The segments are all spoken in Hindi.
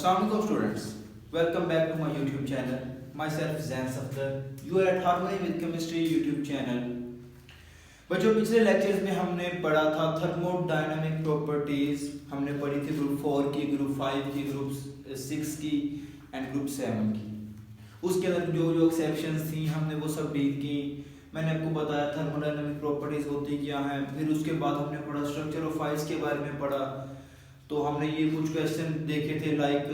Assalamualaikum students, welcome back to my YouTube channel. Myself Zain Safdar. You are at Harmony with Chemistry YouTube channel. बच्चों पिछले लेक्चर्स में हमने पढ़ा था थर्मोडायनामिक प्रॉपर्टीज. हमने पढ़ी थी ग्रुप 4 की, ग्रुप 5 की, ग्रुप 6 की एंड ग्रुप 7 की. उसके अंदर जो जो एक्सेप्शंस थी हमने वो सब डील की. मैंने आपको बताया थर्मोडायनामिक प्रॉपर्टीज होती क्या हैं. फिर उसके बाद हमने पढ़ा स्ट्रक्चर ऑफ आइस के बारे में पढ़ा. तो हमने ये कुछ क्वेश्चन देखे थे लाइक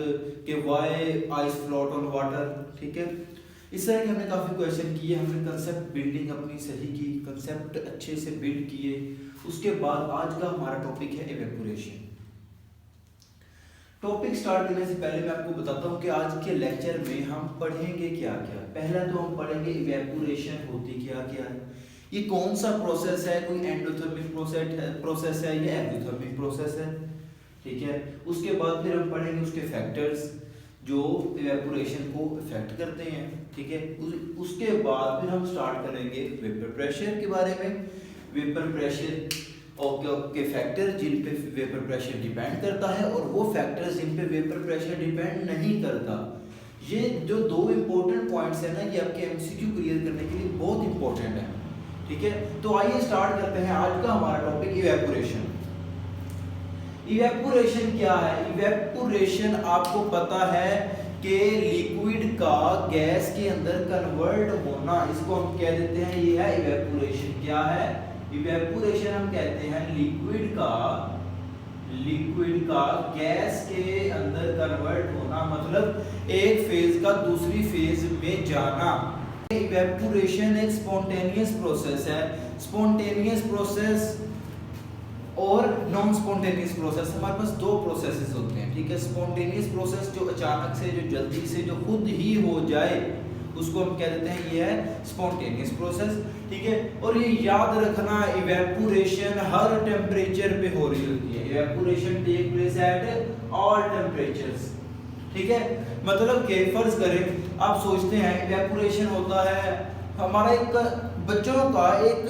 कि why ice float on water. ठीक है, इस तरह के हमने काफ़ी क्वेश्चन किए. हमने कंसेप्ट बिल्डिंग अपनी सही की, कंसेप्ट अच्छे से बिल्ड किए. उसके बाद आज का हमारा टॉपिक है इवेपोरेशन. टॉपिक स्टार्ट करने से पहले मैं आपको बताता हूँ कि आज के लेक्चर में हम पढ़ेंगे क्या क्या. पहला तो हम पढ़ेंगे इवेपोरेशन होती क्या क्या है, ये कौन सा प्रोसेस है, कोई एंडोथर्मिक प्रोसेस है या एक्सोथर्मिक प्रोसेस है. ठीक है, उसके बाद फिर हम पढ़ेंगे उसके फैक्टर्स जो इवेपोरेशन को इफेक्ट करते हैं. ठीक है, उसके बाद फिर हम स्टार्ट करेंगे वेपर प्रेशर के बारे में. वेपर प्रेशर के फैक्टर जिन पे वेपर प्रेशर डिपेंड करता है और वो फैक्टर्स जिन पे वेपर प्रेशर डिपेंड नहीं करता. ये जो दो इंपॉर्टेंट पॉइंट्स है ना, ये आपके एमसीक्यू क्लियर करने के लिए बहुत इंपॉर्टेंट है. ठीक है, तो आइए स्टार्ट करते हैं आज का हमारा टॉपिक इवेपोरेशन. इवेपोरेशन क्या है? इवेपोरेशन आपको पता है कि लिक्विड का गैस के अंदर कन्वर्ट होना, इसको हम कह देते हैं ये है इवेपोरेशन. क्या है इवेपोरेशन? हम कहते हैं लिक्विड का गैस के अंदर कन्वर्ट होना, मतलब एक फेज का दूसरी फेज में जाना. इवेपोरेशन एक स्पॉन्टेनियस प्रोसेस है. स्पॉन्टेनियस प्रोसेस और नॉन स्पॉन्टेनियस प्रोसेस, हमारे पास दो प्रोसेसेस होते हैं. ठीक है, स्पॉन्टेनियस प्रोसेस जो अचानक से, जो जल्दी से, जो खुद ही हो जाए, उसको हम कह देते हैं ये है स्पॉन्टेनियस प्रोसेस. ठीक है, और ये याद रखना इवेपोरेशन हर टेम्परेचर पे हो रही होती है. Evaporation take place at all temperatures. ठीक है, मतलब कि फर्ज करें आप सोचते हैं इवेपोरेशन होता है हमारा एक बच्चों का एक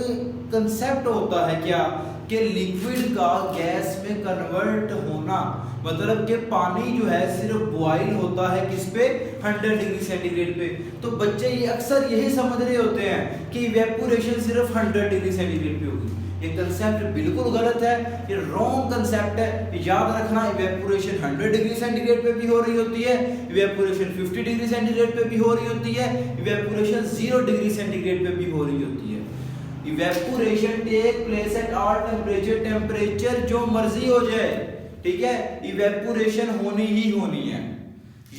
कंसेप्ट होता है क्या कि लिक्विड का गैस में कन्वर्ट होना, मतलब कि पानी जो है सिर्फ बॉयल होता है किस पे, 100 डिग्री सेंटीग्रेड पे. तो बच्चे ये अक्सर यही समझ रहे होते हैं कि इवेपोरेशन सिर्फ 100 डिग्री सेंटीग्रेड पे होगी. ये कंसेप्ट बिल्कुल गलत है, ये रॉन्ग कंसेप्ट है. याद रखना इवेपोरेशन 100 डिग्री सेंटीग्रेड पे भी हो रही होती है, इवेपोरेशन 50 डिग्री सेंटीग्रेड पे भी हो रही होती है, इवेपोरेशन 0 डिग्री सेंटीग्रेड पे भी हो रही होती है. Evaporation take place at all temperature, temperature जो मर्जी हो जाए. ठीक है, इवेपोरेशन होनी ही होनी है.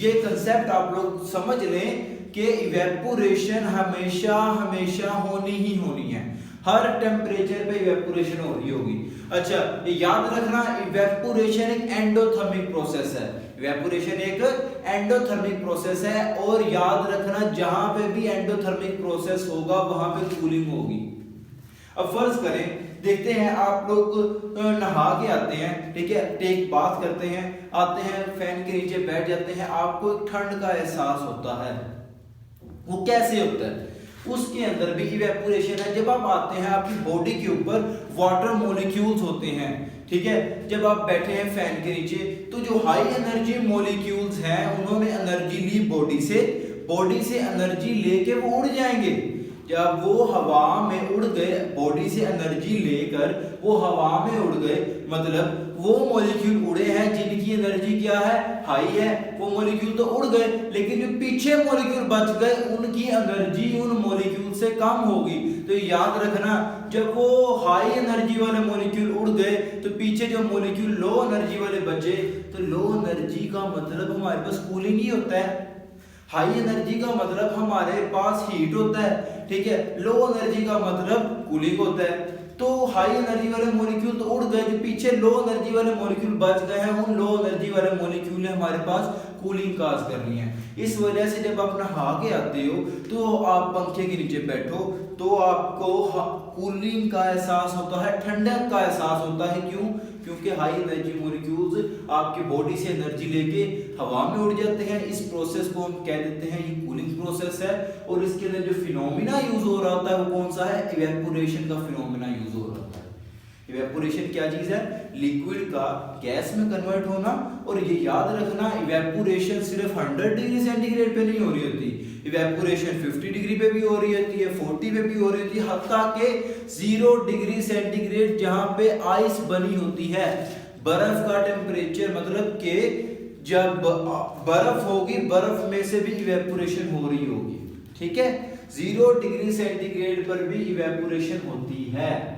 ये कंसेप्ट आप लोग समझ लें कि इवेपोरेशन हमेशा हमेशा होनी ही होनी है. हर टेम्परेचर पे इवेपोरेशन हो रही होगी. अच्छा, ये याद रखना इवेपोरेशन एक एंडोथर्मिक प्रोसेस है. इवेपोरेशन एक एंडोथर्मिक प्रोसेस है और याद रखना जहां पे भी एंडोथर्मिक प्रोसेस होगा वहां पे कूलिंग होगी. अब फर्ज करें, देखते हैं आप लोग नहा के आते हैं. ठीक है, टेक बात करते हैं, आते हैं फैन के नीचे बैठ जाते हैं, आपको ठंड का एहसास होता है. वो कैसे होता है? उसके अंदर भी इवेपोरेशन है. जब आप आते हैं आपकी बॉडी के ऊपर वाटर मॉलिक्यूल्स होते हैं. ठीक है, जब आप बैठे हैं फैन के नीचे तो जो हाई एनर्जी मॉलिक्यूल्स हैं उन्होंने एनर्जी ली बॉडी से एनर्जी लेके वो उड़ जाएंगे. जब वो हवा में उड़ गए, बॉडी से एनर्जी लेकर वो हवा में उड़ गए, मतलब वो मॉलिक्यूल उड़े हैं जिनकी एनर्जी क्या है, हाई है. वो मॉलिक्यूल तो उड़ गए, लेकिन जो पीछे मॉलिक्यूल बच गए उनकी एनर्जी उन मॉलिक्यूल से कम होगी. तो याद रखना जब वो हाई एनर्जी वाले मॉलिक्यूल उड़ गए तो पीछे जो मॉलिक्यूल लो एनर्जी वाले बचे, तो लो एनर्जी का मतलब हमारे पास कूलिंग ही होता है. हाई एनर्जी का मतलब हमारे पास हीट होता है. ठीक है, लो एनर्जी का मतलब कूलिंग होता है. तो हाई एनर्जी वाले मॉलिक्यूल तो उड़ गए, जो पीछे लो एनर्जी वाले मॉलिक्यूल बच गए हैं उन लो एनर्जी वाले मॉलिक्यूल ने हमारे पास कूलिंग काज करनी है. इस वजह से जब आप नहा के आते हो तो आप पंखे के नीचे बैठो तो आपको कूलिंग का एहसास होता है, ठंडक का एहसास होता है. क्यों? क्योंकि हाई एनर्जी मॉलिक्यूल्स आपकी बॉडी से एनर्जी लेके हवा में उड़ जाते हैं. इस प्रोसेस को हम कह देते हैं ये कूलिंग प्रोसेस है. और इसके अंदर जो फिनोमिना यूज हो रहा होता है वो कौन सा है? इवेपोरेशन का फिनोमिना यूज हो रहा होता है. इवेपोरेशन क्या चीज है? लिक्विड का गैस में कन्वर्ट होना। और ये याद रखना, इवेपोरेशन सिर्फ 100 डिग्री सेंटीग्रेड पे नहीं हो रही होती, इवेपोरेशन 50 डिग्री पे भी हो रही होती है, 40 पे भी हो रही होती है, हत्ता के 0 डिग्री सेंटीग्रेड जहां पे आइस बनी होती है। बर्फ का टेम्परेचर मतलब कि जब बर्फ होगी, बर्फ में से भी इवेपोरेशन हो रही होगी, ठीक है। 0 डिग्री सेंटीग्रेड पर भी इवेपोरेशन होती है।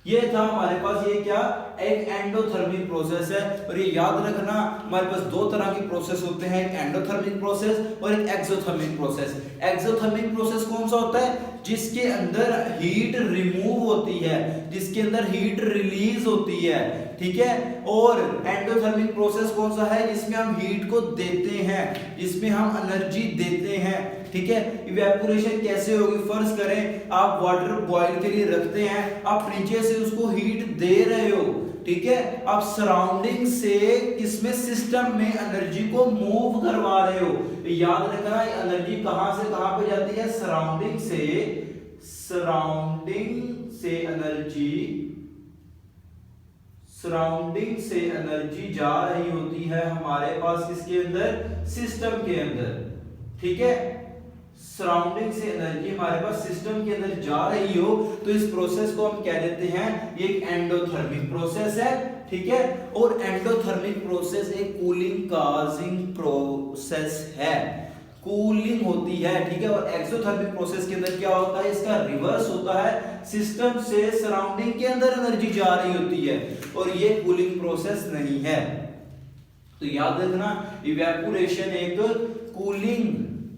ये था हमारे पास, ये क्या, एक एंडोथर्मिक प्रोसेस है। और ये याद रखना, हमारे पास दो तरह की प्रोसेस होते हैं, एक एंडोथर्मिक प्रोसेस और एक एक्सोथर्मिक प्रोसेस। एक्सोथर्मिक प्रोसेस कौन सा होता है? जिसके अंदर हीट रिमूव होती है, जिसके अंदर हीट रिलीज होती है, ठीक है। और एंडोथर्मिक प्रोसेस कौन सा है? जिसमें हम हीट को देते हैं, जिसमें हम एनर्जी देते हैं, ठीक है। इवेपोरेशन कैसे होगी? फर्ज करें आप वाटर बॉईल के लिए रखते हैं, आप नीचे से उसको हीट दे रहे हो, ठीक है। आप सराउंडिंग से किसमें, सिस्टम में एनर्जी को मूव करवा रहे हो। याद रखना, एनर्जी कहां से कहां पे जाती है? सराउंडिंग से एनर्जी जा रही होती है हमारे पास किसके अंदर? सिस्टम के अंदर, ठीक है। सराउंडिंग से एनर्जी हमारे पास सिस्टम के अंदर जा रही हो तो इस प्रोसेस को हम क्या देते हैं? ये एक एंडोथर्मिक प्रोसेस है, ठीक है। और एंडोथर्मिक प्रोसेस एक कूलिंग काजिंग प्रोसेस है, कूलिंग होती है, ठीक है। और एक्सोथर्मिक प्रोसेस के अंदर क्या होता है? इसका रिवर्स होता है, सिस्टम से सराउंडिंग के अंदर एनर्जी जा रही होती है और ये कूलिंग प्रोसेस नहीं है। तो याद रखना, इवेपोरेशन एक कूलिंग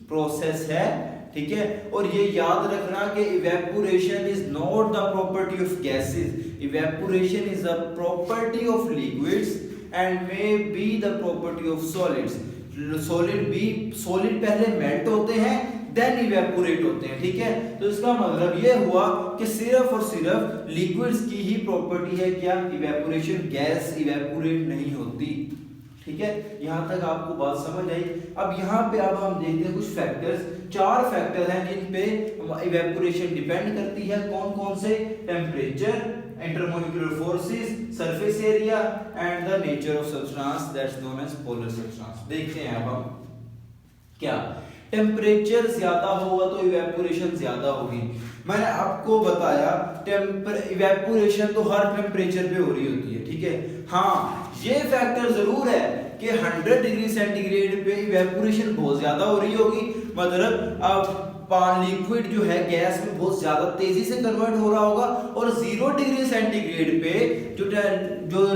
प्रोसेस है, ठीक है। और ये याद रखना कि evaporation is not the property of gases, evaporation is the property of liquids and may be the property of solids. Solid पहले मेल्ट होते हैं देन इवेपोरेट होते हैं, ठीक है। तो इसका मतलब ये हुआ कि सिर्फ और सिर्फ लिक्विड्स की ही प्रॉपर्टी है क्या? इवेपोरेशन, गैस इवेपोरेट नहीं होती, ठीक है। यहां तक आपको बात समझ आई। अब यहां पे अब हम देखते हैं कुछ फैक्टर्स, 4 फैक्टर हैं जिन पे इवेपोरेशन डिपेंड करती है। कौन कौन से? Temperature, intermolecular forces, surface area and the nature of substance that's known as polar substance. देखते हैं अब हम क्या, टेम्परेचर ज्यादा होगा तो इवेपोरेशन ज्यादा होगी। मैंने आपको बताया इवेपोरेशन तो हर टेम्परेचर पे हो रही होती है, ठीक है। हाँ, ये फैक्टर जरूर है कि 100 डिग्री सेंटीग्रेड पे इवेपोरेशन बहुत ज्यादा हो रही होगी, मतलब अब लिक्विड जो है गैस में बहुत ज्यादा तेजी से कन्वर्ट हो रहा होगा। और 0 डिग्री सेंटीग्रेड पे जो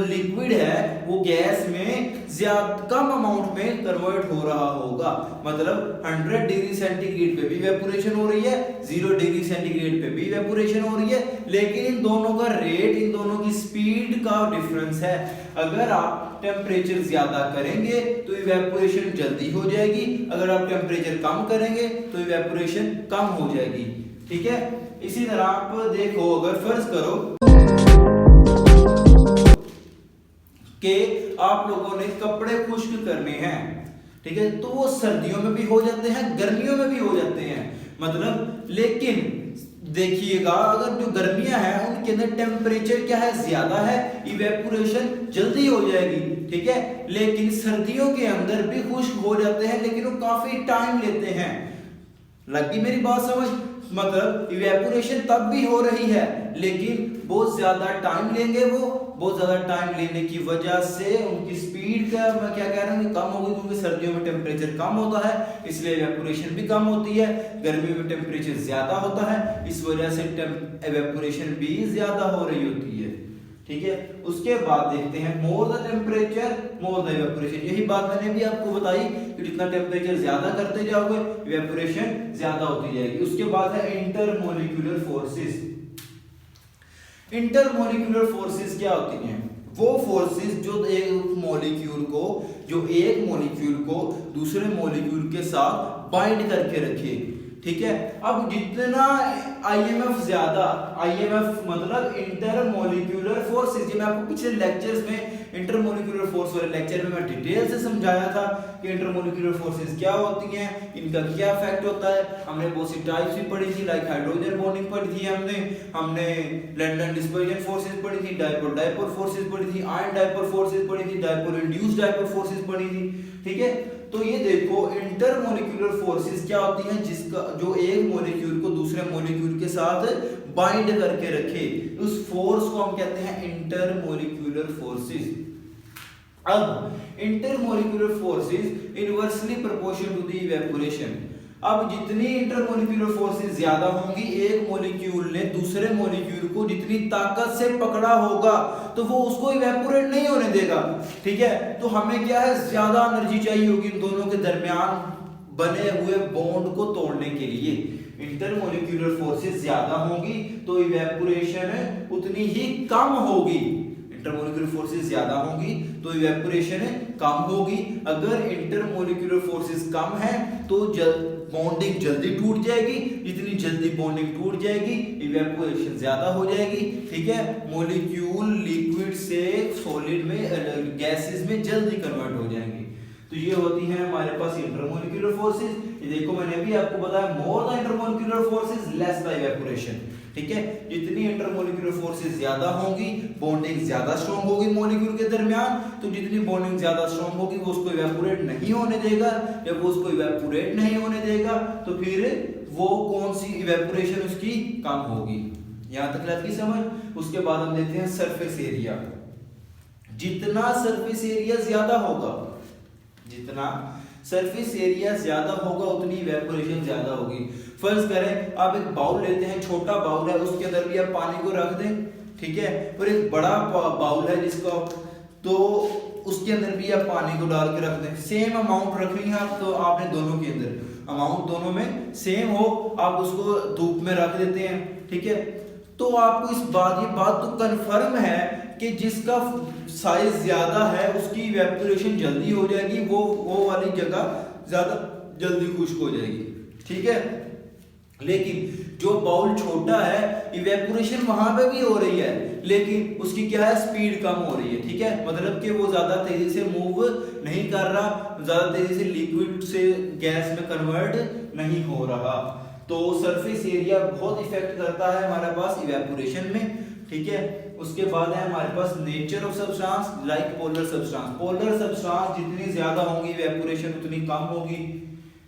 लिक्विड है वो गैस में ज्यादा कम अमाउंट में कन्वर्ट हो रहा होगा। मतलब 100 डिग्री सेंटीग्रेड पे भी इवेपोरेशन हो रही है, 0 डिग्री सेंटीग्रेड पे भी इवेपोरेशन हो रही है, लेकिन इन दोनों का रेट, इन दोनों की स्पीड का डिफरेंस है। अगर आप टेम्परेचर ज्यादा करेंगे तो इवेपोरेशन जल्दी हो जाएगी, अगर आप टेम्परेचर कम करेंगे तो इवेपोरेशन कम हो जाएगी, ठीक है। इसी तरह आप देखो, अगर फर्ज करो कि आप लोगों ने कपड़े खुश्क करने हैं, ठीक है, तो वो सर्दियों में भी हो जाते हैं, गर्मियों में भी हो जाते हैं, मतलब। लेकिन देखिएगा, अगर जो गर्मियां हैं उनके अंदर टेम्परेचर क्या है? ज्यादा है, इवेपोरेशन जल्दी हो जाएगी, ठीक है। लेकिन सर्दियों के अंदर भी खुश्क हो जाते हैं, लेकिन वो काफी टाइम लेते हैं। लगी मेरी बात समझ? मतलब इवेपोरेशन तब भी हो रही है लेकिन बहुत ज्यादा टाइम लेंगे, वो बहुत ज्यादा टाइम लेने की वजह से उनकी स्पीड का, मैं क्या कह रहा हूँ, कम होगी, क्योंकि सर्दियों में टेम्परेचर कम होता है इसलिए इवेपोरेशन भी कम होती है। गर्मी में टेम्परेचर ज्यादा होता है, इस वजह से इवेपोरेशन भी ज्यादा हो रही होती है, ठीक है। उसके बाद देखते हैं more the temperature more the evaporation. यही बात मैंने भी आपको बताई कि जितना टेम्परेचर ज्यादा करते जाओगे इवेपोरेशन ज्यादा होती जाएगी। उसके बाद है इंटरमोलिक्यूलर फोर्सेस। इंटरमोलिक्यूलर फोर्सेस क्या होती हैं? वो फोर्सेस जो एक मॉलिक्यूल को दूसरे मॉलिक्यूल के साथ बाइंड करके रखे। ठीक है। अब जितना IMF ज्यादा, IMF मतलब इंटरमोलिक्यूलर फोर्सेस, ये मैं आपको पिछले लेक्चर्स में इंटरमोलिक्यूलर फोर्स वाले लेक्चर में मैं डिटेल से समझाया था कि इंटरमोलिक्यूलर फोर्सेस क्या होती हैं, इनका क्या इफेक्ट होता है। हमने बहुत सी टाइप्स भी पढ़ी थी, लाइक हाइड्रोजन बॉन्डिंग पढ़ी थी हमने लंदन डिस्पर्जन फोर्सेस पढ़ी थी, डायपोल डायपोल फोर्सेस पढ़ी थी, आयन डायपोल फोर्सेस पढ़ी थी, डायपोल इंड्यूस्ड डायपोल फोर्सेस पढ़ी थी, ठीक है। तो ये देखो इंटरमोलिक्यूलर फोर्सेस क्या होती हैं, जिसका जो एक मॉलिक्यूल को दूसरे मॉलिक्यूल के साथ बाइंड करके रखे, उस फोर्स को हम कहते हैं इंटरमोलिक्यूलर फोर्सेस। अब intermolecular forces inversely proportional to the evaporation. अब जितनी इंटरमोलिक्यूलर फोर्सेस ज्यादा होंगी, एक मॉलिक्यूल ने दूसरे मॉलिक्यूल को जितनी ताकत से पकड़ा होगा तो वो उसको इवेपोरेट नहीं होने देगा, ठीक है। तो हमें क्या है, ज्यादा एनर्जी चाहिए होगी इन दोनों के दरमियान बने हुए बॉन्ड को तोड़ने के लिए। इंटरमोलिक्यूलर फोर्सेस ज्यादा होंगी तो इवेपोरेशन उतनी ही कम होगी। इंटरमोलिक्यूलर फोर्सेस ज्यादा होंगी तो इवेपोरेशन कम होगी। अगर इंटरमोलिक्यूलर फोर्सेस कम है तो बॉन्डिंग जल्दी टूट जाएगी, जितनी जल्दी बॉन्डिंग टूट जाएगी इवेपोरेशन ज्यादा हो जाएगी, ठीक है। मॉलिक्यूल लिक्विड से सॉलिड में, गैसेस में जल्दी कन्वर्ट हो जाएंगे। तो ये होती है हमारे पास इंटरमोलिक्यूलर फोर्सेस। ये देखो मैंने अभी आपको बताया, more the intermolecular forces less the evaporation, ठीक है। जितनी इंटरमोलिक्यूलर फोर्सेस ज्यादा होंगी, बॉन्डिंग ज्यादा स्ट्रांग होगी मॉलिक्यूल के दरमियान, तो जितनी बॉन्डिंग ज्यादा स्ट्रांग होगी वो उसको इवेपोरेट नहीं होने देगा। जब वो उसको इवेपोरेट नहीं होने देगा तो फिर वो कौन सी इवेपोरेशन उसकी कम होगी। यहां तक लगी समझ। उसके बाद हम देखते हैं सरफेस एरिया। जितना सरफेस एरिया ज्यादा होगा, जितना सरफेस एरिया ज्यादा होगा उतनी इवेपोरेशन ज्यादा होगी। फर्ज करें आप एक बाउल लेते हैं, छोटा बाउल है, उसके अंदर भी आप पानी को रख दें, ठीक है। और एक बड़ा बाउल है जिसका, तो उसके अंदर भी आप पानी को डाल के रख दें। सेम अमाउंट रख रही हैं आप, तो आपने दोनों के अंदर अमाउंट दोनों में सेम हो, आप उसको धूप में रख देते हैं, ठीक है। तो आपको ये बात तो कंफर्म है कि जिसका साइज ज्यादा है उसकी इवेपोरेशन जल्दी हो जाएगी, वो वाली जगह ज्यादा जल्दी खुश्क हो जाएगी, ठीक है। लेकिन जो बाउल छोटा है इवेपोरेशन वहां पे भी हो रही है, लेकिन उसकी क्या है, स्पीड कम हो रही है, ठीक है। मतलब कि वो ज्यादा तेजी से मूव नहीं कर रहा, ज्यादा तेजी से लिक्विड से गैस में कन्वर्ट नहीं हो रहा। तो सरफेस एरिया बहुत इफेक्ट करता है हमारे पास इवेपोरेशन में, ठीक है। उसके बाद है हमारे पास nature of substance, like polar substance. Polar substance जितनी ज्यादा होंगी इवेपोरेशन उतनी कम होगी।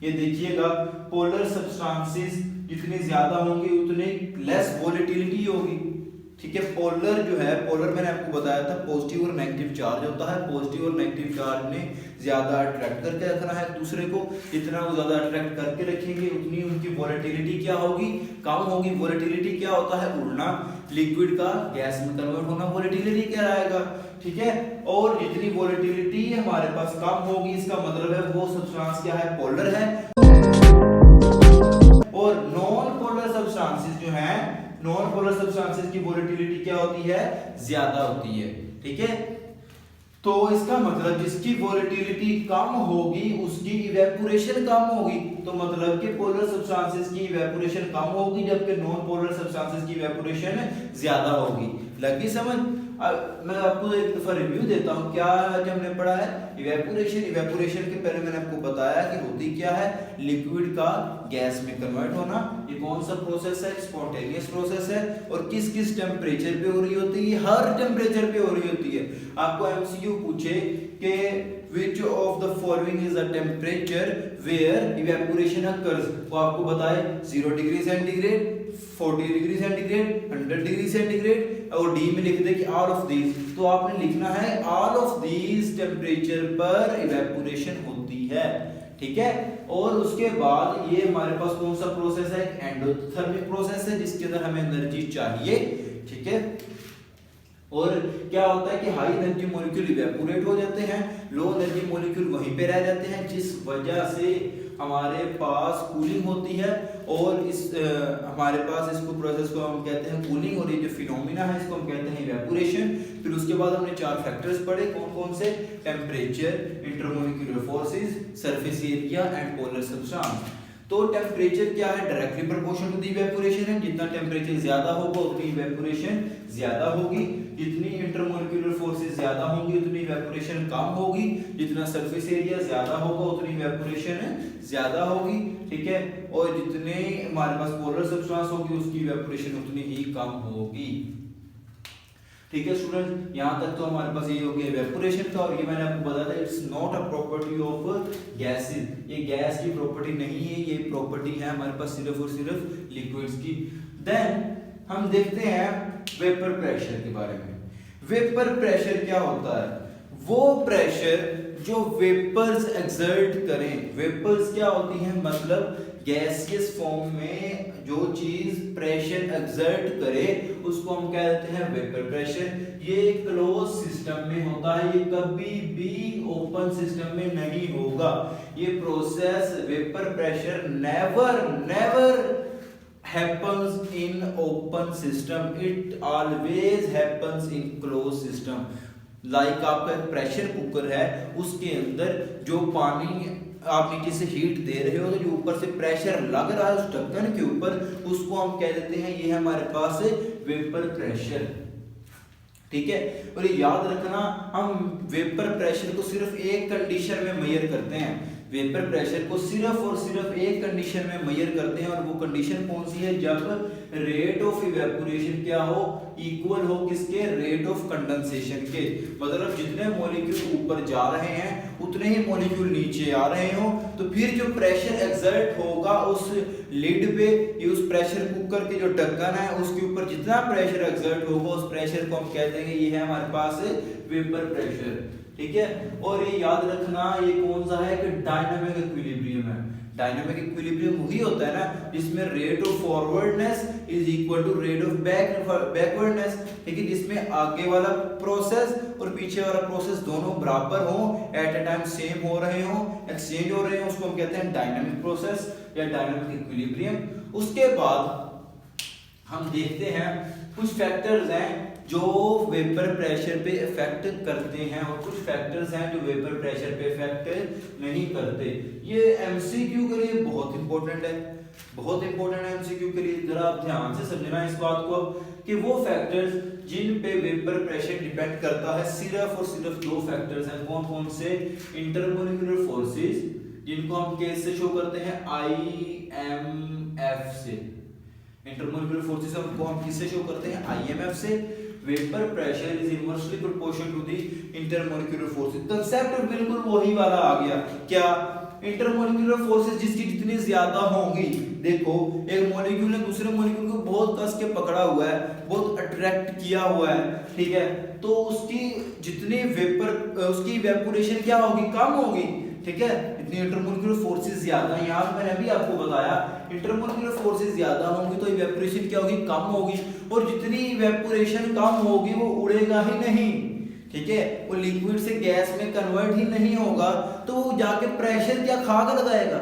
ये देखिएगा, पोलर सब्सटेंसेस जितनी ज्यादा होंगी उतनी लेस वोलेटिलिटी होगी, ठीक है। पोलर जो है, पोलर मैंने आपको बताया था पॉजिटिव और नेगेटिव चार्ज होता है। पॉजिटिव और नेगेटिव चार्ज ने ज्यादा अट्रैक्ट करके रखना है दूसरे को। जितना वो ज्यादा अट्रैक्ट करके रखेंगे उतनी उनकी वोलेटिलिटी क्या होगी, कम होगी। वोलेटिलिटी क्या होता है, उड़ना, लिक्विड का गैस में कन्वर्ट होना, वोलेटिलिटी क्या रहेगा, ठीक है। और जितनी वोलेटिलिटी हमारे पास कम होगी, इसका मतलब है वो सब्सटेंस क्या है, पोलर है। और नॉन पोलर सब्सटेंसेस जो हैं, नॉन पोलर सब्सटेंसेस की वोलेटिलिटी क्या होती है, ज्यादा होती है, ठीक है। तो इसका मतलब जिसकी वोलेटिलिटी कम होगी उसकी इवेपोरेशन कम होगी। तो मतलब कि पोलर सब्सटेंसेस की इवेपोरेशन कम होगी जबकि नॉन पोलर सब्सटेंसेस की इवेपोरेशन ज्यादा होगी। लगी समझ। अब मैं आपको एक दफा रिव्यू देता हूं क्या आज हमने पढ़ा है। इवेपोरेशन के पहले मैंने आपको बताया कि होती क्या है, लिक्विड का गैस में कन्वर्ट होना। ये कौन सा प्रोसेस है, स्पॉन्टेनियस प्रोसेस है। और किस किस टेम्परेचर पे हो रही होती है, हर टेम्परेचर पे हो रही होती है। आपको एमसीक्यू पूछे कि which of the following is a temperature where evaporation occurs, वो आपको बताए 0 degree centigrade, 40 degree centigrade, 100 degree centigrade, और डी में लिख दे कि ऑल ऑफ दीज। तो आपने लिखना है ऑल ऑफ दीज टेम्परेचर पर इवेपोरेशन होती है, ठीक है। और उसके बाद ये हमारे पास कौन सा प्रोसेस है, एंडोथर्मिक प्रोसेस है जिसके अंदर हमें एनर्जी चाहिए, ठीक है। और क्या होता है कि हाई एनर्जी मॉलिक्यूल इवेपोरेट हो जाते हैं, लो एनर्जी मॉलिक्यूल वहीं पे रह जाते हैं, जिस वजह से हमारे पास कूलिंग होती है। और इस हमारे पास इसको प्रोसेस को हम कहते हैं कूलिंग, और ये जो फिनोमिना है इसको हम कहते हैं इवेपोरेशन। फिर उसके बाद हमने 4 फैक्टर्स पढ़े, कौन कौन से, temperature, intermolecular forces, surface area and polar substance. तो टेम्परेचर क्या है, directly proportional to the evaporation है, जितना टेम्परेचर ज्यादा होगा उतनी इवेपोरेशन ज्यादा होगी, जितनी इंटरमोलिक्यूलर फोर्सेस ज्यादा होंगी उतनी इवेपोरेशन कम होगी, जितना सरफेस एरिया ज्यादा होगा उतनी इवेपोरेशन ज्यादा होगी, ठीक है, और जितने हमारे पास पोलर सब्सटेंस होगी उसकी इवेपोरेशन उतनी ही कम होगी, ठीक है स्टूडेंट। यहाँ तक तो हमारे पास ये हो गया इवेपोरेशन का, और ये मैंने आपको बताया था it's not a property of gases, ये गैस की प्रॉपर्टी नहीं है, ये प्रॉपर्टी है हमारे पास सिर्फ और सिर्फ लिक्विड्स की। देन हम देखते हैं वेपर प्रेशर के बारे में। वेपर प्रेशर क्या होता है, वो प्रेशर जो वेपर्स एक्सर्ट करें। वेपर्स क्या होती हैं, मतलब गैसियस फॉर्म में जो चीज प्रेशर एक्सर्ट करे उसको हम क्या कहते हैं, वेपर प्रेशर। ये क्लोज सिस्टम में होता है, ये कभी भी ओपन सिस्टम में नहीं होगा। ये process vapour pressure never happens in open system, it always happens in closed system। Like आपका एक प्रेशर कुकर है, उसके अंदर जो पानी आप नीचे से हीट दे रहे हो तो जो ऊपर से प्रेशर लग रहा है उस ढक्कन के ऊपर, उसको हम कह देते हैं ये है हमारे पास वेपर प्रेशर, ठीक है। और ये याद रखना, हम वेपर प्रेशर को सिर्फ एक कंडीशन में मेजर करते हैं, वेपर प्रेशर को सिर्फ और सिर्फ एक कंडीशन में मेजर करते हैं, और वो कंडीशन कौन सी है, जब रेट ऑफ इवेपोरेशन क्या हो, इक्वल हो किसके, रेट ऑफ कंडेंसेशन के। मतलब जितने मॉलिक्यूल ऊपर जा रहे हैं उतने ही मॉलिक्यूल नीचे आ रहे हो, तो फिर जो प्रेशर एक्सर्ट होगा उस लिड पे, ये उस प्रेशर कुकर के जो ढक्कन है उसके ऊपर जितना प्रेशर एक्सर्ट होगा उस प्रेशर को हम कह देंगे ये है हमारे पास वेपर प्रेशर, ठीक है। और ये याद रखना, ये कौन सा है कि डायनामिक इक्विलिब्रियम है। डायनामिक इक्विलिब्रियम वही होता है ना जिसमें rate of forwardness is equal to rate of backwardness, ठीक है, जिसमें आगे वाला प्रोसेस और पीछे वाला प्रोसेस दोनों बराबर हो, एट अ टाइम सेम हो रहे हो, एक्सचेंज हो रहे हो, उसको हम कहते हैं डायनामिक प्रोसेस या डायनामिक इक्विलिब्रियम। उसके बाद हम देखते हैं कुछ फैक्टर्स हैं जो वेपर प्रेशर पे इफेक्ट करते हैं, और कुछ फैक्टर्स हैं जो वेपर प्रेशर पे इफेक्ट नहीं करते। ये एमसीक्यू के लिए बहुत इंपॉर्टेंट है, बहुत इंपॉर्टेंट है एमसीक्यू के लिए। जरा आप ध्यान से समझना इस बात को कि वो फैक्टर्स जिन पे वेपर प्रेशर डिपेंड करता है, सिर्फ और सिर्फ दो फैक्टर्स हैं। कौन कौन से, इंटरमोलिक्यूलर फोर्सेस जिनको हम केस से शो करते हैं IMF से, इंटरमोलिक्यूलर फोर्सेस को हम किससे शो करते हैं, IMF से। Vapour pressure is inversely proportional to the intermolecular forces. Concept बिल्कुल वही वाला आ गया, क्या, इंटरमोलिक्यूलर फोर्सेस जिसकी जितनी ज्यादा होंगी, देखो एक मॉलिक्यूल ने दूसरे मॉलिक्यूल को बहुत कस के पकड़ा हुआ है, बहुत अट्रैक्ट किया हुआ है, ठीक है, तो उसकी जितनी वेपर उसकी इवेपोरेशन क्या होगी, कम होगी, ठीक है। इतनी इंटरमोलिक्यूलर फोर्सेस ज्यादा, यहाँ पे मैंने अभी आपको बताया इंटरमोलिक्यूलर फोर्सेस ज्यादा होंगी तो इवेपोरेशन क्या होगी, कम होगी, और जितनी इवेपोरेशन कम होगी वो उड़ेगा ही नहीं, ठीक है, वो लिक्विड से गैस में कन्वर्ट ही नहीं होगा, तो वो जाके प्रेशर क्या खा कर लगाएगा।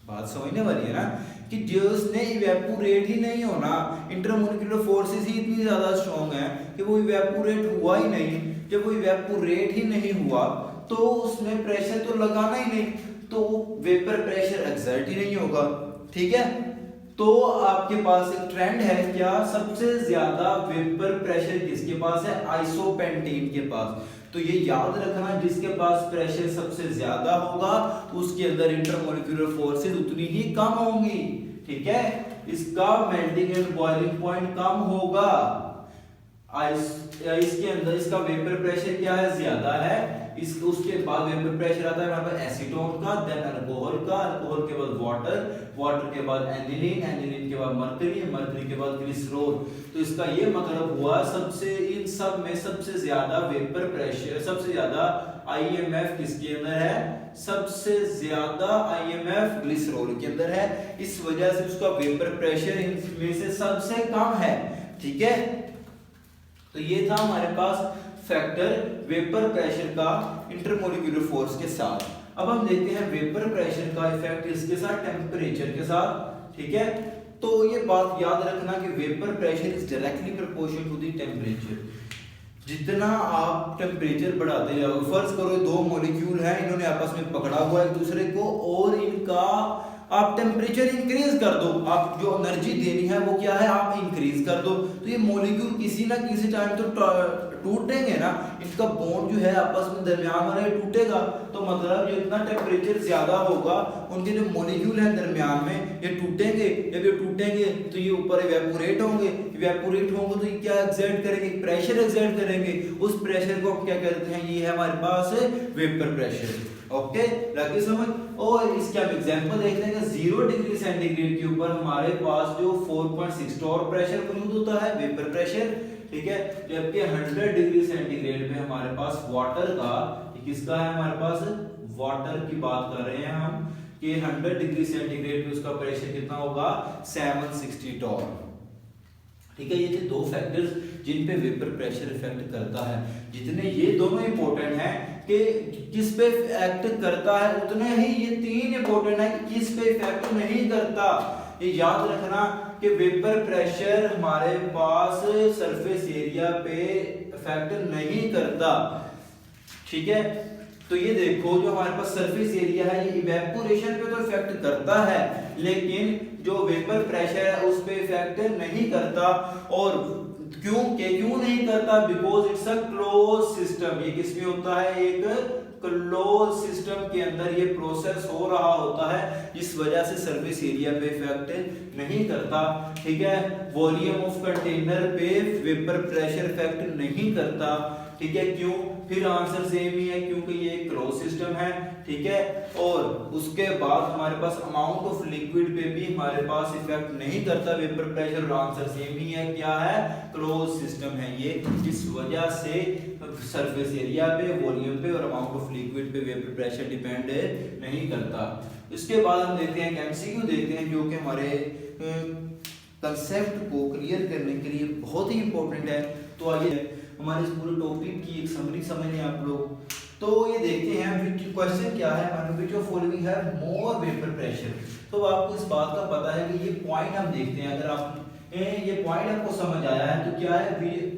बात समझने वाली है ना, कि जिसने इवेपोरेट ही नहीं होना, इंटरमोलिक्यूलर फोर्सेस ही इतनी ज्यादा स्ट्रॉन्ग है कि वो इवेपोरेट हुआ ही नहीं। जब वो इवेपोरेट ही नहीं हुआ तो उसमें प्रेशर तो लगाना ही नहीं, तो वेपर प्रेशर एक्सर्ट ही नहीं होगा, ठीक है। तो आपके पास एक ट्रेंड है क्या, सबसे ज्यादा वेपर प्रेशर किसके पास है, आइसोपेंटेन के पास। तो ये याद रखना, जिसके पास प्रेशर सबसे ज्यादा होगा उसके अंदर इंटरमोलिक्यूलर फोर्सेस उतनी ही कम होंगी, ठीक है, इसका मेल्टिंग एंड बॉइलिंग पॉइंट कम होगा। इसके अंदर इसका वेपर प्रेशर क्या है, ज्यादा है, उसके बाद वेपर प्रेशर आता है हमारे पास एसीटोन का, देन अल्कोहल का, अल्कोहल के बाद वाटर, वाटर के बाद एनिलीन, एनिलीन के बाद मर्करी, मर्करी के बाद ग्लिसरॉल। तो इसका ये मतलब हुआ सबसे इन सब में सबसे ज्यादा वेपर प्रेशर, सबसे ज्यादा IMF किसके अंदर है, सबसे ज्यादा IMF ग्लिसरॉल के अंदर है, इस वजह से उसका वेपर प्रेशर इनमें से सबसे कम है, ठीक है। तो ये था हमारे पास फैक्टर वेपर प्रेशर का इंटरमोलिक्यूलर फोर्स के साथ। अब हम देखते हैं वेपर प्रेशर का इफेक्ट इसके साथ, टेम्परेचर के साथ, ठीक है। तो ये बात याद रखना कि vapour pressure is directly proportional to the temperature. जितना आप टेम्परेचर बढ़ाते जाओगे, फर्ज करो दो मॉलिक्यूल हैं, इन्होंने आपस में पकड़ा हुआ एक दूसरे को, और इनका आप टेम्परेचर इंक्रीज कर दो, आप जो एनर्जी देनी है वो क्या है, आप इंक्रीज कर दो, तो ये मॉलिक्यूल किसी ना किसी टाइम तो टूटेंगे ना, इनका बॉन्ड जो है आपस में दरमियान वाला टूटेगा। तो मतलब जितना टेम्परेचर ज्यादा होगा उनके जो मॉलिक्यूल है दरमियान में ये टूटेंगे, जब ये टूटेंगे तो ये ऊपर इवेपोरेट होंगे, इवेपोरेट होंगे तो ये क्या एक्सर्ट करेंगे, प्रेशर एक्सर्ट करेंगे, उस प्रेशर को हम क्या कहते हैं, ये है हमारे पास वेपर प्रेशर। ओके, लगे समझ। और इसके हम एग्जांपल देखते हैं कि 0 डिग्री सेंटीग्रेड के ऊपर हमारे पास जो 4.6 टॉर प्रेशर मौजूद होता है, वेपर प्रेशर, ठीक है, जबकि 100 डिग्री सेंटीग्रेड पे हमारे पास वाटर का, किसका है, हमारे पास वाटर की बात कर रहे हैं हम, कि 100 डिग्री सेंटीग्रेड पे उसका प्रेशर कितना होगा, 760 टॉर। ठीक है, ये थे दो फैक्टर्स जिन पे वेपर प्रेशर इफेक्ट करता है। जितने ये दोनों इंपॉर्टेंट हैं कि किस पे इफेक्ट करता है, उतने ही ये तीन इंपॉर्टेंट है कि किस पे इफेक्ट नहीं करता। ये याद रखना कि वेपर प्रेशर हमारे पास सरफेस एरिया पे इफेक्ट नहीं करता। ठीक है, तो ये देखो जो हमारे पास सरफेस एरिया है ये इवेपोरेशन पे तो इफेक्ट करता है, लेकिन जो वेपर प्रेशर है उस पे इफेक्ट नहीं करता। और क्यों नहीं करता, because it's a close system. ये किसमें होता है, एक क्लोज सिस्टम के अंदर ये प्रोसेस हो रहा होता है, जिस वजह से सरफेस एरिया पे इफेक्ट नहीं करता। ठीक है, वॉल्यूम ऑफ कंटेनर पे वेपर प्रेशर इफेक्ट नहीं करता। ठीक है, क्यों, फिर आंसर सेम ही है, क्योंकि ये एक क्लोज सिस्टम है। ठीक है, और उसके बाद हमारे पास अमाउंट ऑफ लिक्विड पे भी हमारे पास इफेक्ट नहीं करता वेपर प्रेशर, और आंसर सेम ही है, क्या है, क्लोज सिस्टम है ये, जिस वजह से सरफेस एरिया पे, वॉल्यूम पे और अमाउंट ऑफ लिक्विड पे वेपर प्रेशर डिपेंड नहीं करता। इसके बाद हम देखते हैं एमसीक्यू देखते हैं, जो कि हमारे कंसेप्ट को क्लियर करने के लिए बहुत ही इंपॉर्टेंट है। तो आइए हमारे इस पूरे टॉपिक की एक समरी समझ लें आप लोग। तो ये देखते हैं क्वेश्चन क्या है, व्हिच ऑफ फॉलोइंग है मोर वेपर प्रेशर। तो आपको इस बात का पता है कि ये पॉइंट हम देखते हैं, अगर आप ये पॉइंट आपको समझ आया है तो क्या है,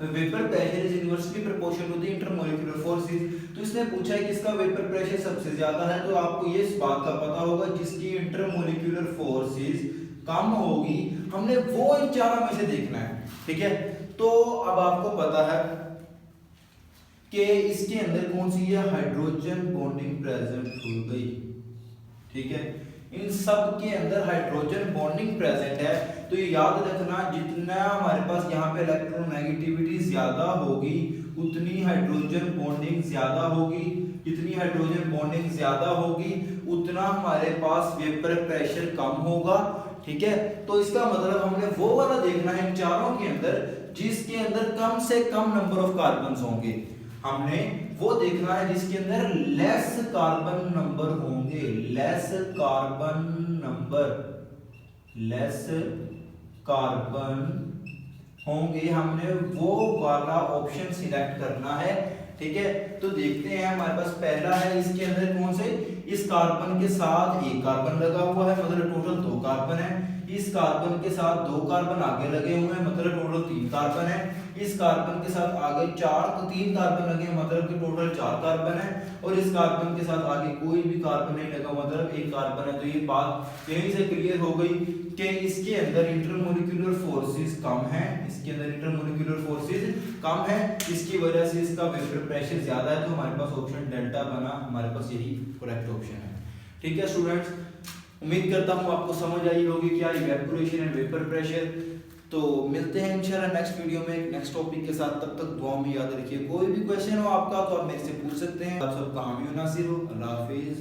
vapour pressure is inversely proportional to the intermolecular forces. तो इसने पूछा है किसका वेपर प्रेशर सबसे ज्यादा है, तो आपको ये इस बात का पता होगा जिसकी इंटरमोलिक्यूलर फोर्सेस कम होगी, हमने वो इन चारों में से देखना है। ठीक है, तो अब आपको पता है कि इसके अंदर कौन सी है, हाइड्रोजन बॉन्डिंग प्रेजेंट हो गई। ठीक है, इन सब के अंदर हाइड्रोजन बॉन्डिंग प्रेजेंट है। तो ये याद रखना, जितना हमारे पास यहाँ पे इलेक्ट्रोनेगेटिविटी ज्यादा होगी उतनी हाइड्रोजन बॉन्डिंग ज्यादा होगी, जितनी हाइड्रोजन बॉन्डिंग ज्यादा होगी उतना हमारे पास वेपर प्रेशर कम होगा। ठीक है, तो इसका मतलब हमने वो वाला देखना है इन चारों के अंदर जिसके अंदर कम से कम नंबर ऑफ कार्बन्स होंगे, हमने वो देखना है जिसके अंदर लेस कार्बन नंबर होंगे, लेस कार्बन होंगे, हमने वो वाला ऑप्शन सिलेक्ट करना है। ठीक है, तो देखते हैं हमारे पास पहला है, इसके अंदर कौन से, इस कार्बन के साथ एक कार्बन लगा हुआ है, मतलब टोटल 2 कार्बन है। इस कार्बन के साथ 2 कार्बन आगे लगे हुए हैं, मतलब टोटल 3 कार्बन है। इस कार्बन के साथ आगे 3 कार्बन लगे हैं, मतलब कि टोटल 4 कार्बन है। और इस कार्बन के साथ आगे कोई भी कार्बन नहीं लगा, मतलब 1 कार्बन है। तो ये बात यहीं से क्लियर हो गई कि इसके अंदर इंटरमोलिक्यूलर फोर्सेस कम है, इसके अंदर इंटरमोलिक्यूलर फोर्सेस कम है, इसकी वजह से इसका वेपर प्रेशर ज्यादा है। तो हमारे पास ऑप्शन डेल्टा बना, हमारे पास यही करेक्ट ऑप्शन है। ठीक है स्टूडेंट्स, उम्मीद करता हूँ आपको समझ आई होगी क्या इवेपोरेशन एंड वेपर प्रेशर। तो मिलते हैं इंशाल्लाह नेक्स्ट वीडियो में एक नेक्स्ट टॉपिक के साथ। तब तक दुआ में याद रखिए, कोई भी क्वेश्चन हो आपका तो आप मेरे से पूछ सकते हैं। आप सबका हामी नासिर हो। अल्लाह हाफिज।